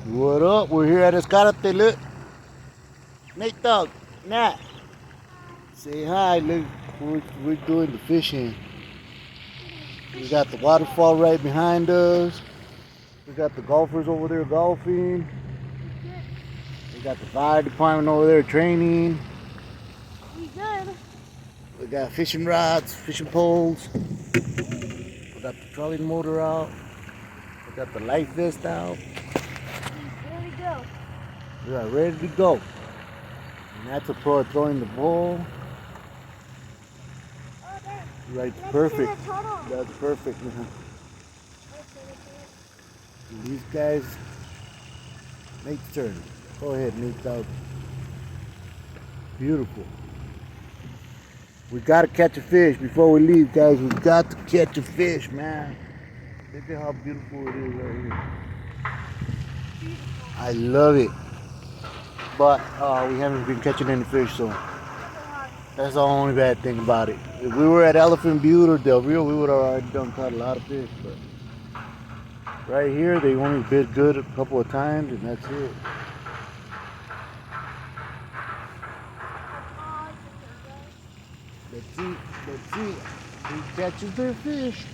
What up? We're here at Escarate. Look, Nate Dog, Nat. Say hi. Look, we're doing the fishing. We got the waterfall right behind us. We got the golfers over there golfing. We got the fire department over there training. We good. We got fishing rods, fishing poles. We got the trolling motor out. We got the life vest out. There we go. We are ready to go. And that's a pro throwing the ball. Oh, there. Right, Let's perfect. see the total. That's perfect, man. Let's see the These guys, Nate's turn. Go ahead, Nate Dog. Beautiful. We gotta catch a fish before we leave, guys. We got to catch a fish, man. Look at how beautiful it is right here. I love it. But we haven't been catching any fish, so that's the only bad thing about it. If we were at Elephant Butte or Del Rio, we would have already done caught a lot of fish. But right here, they only bit good a couple of times, and that's it. Let's see. Let's see. Who catches their fish?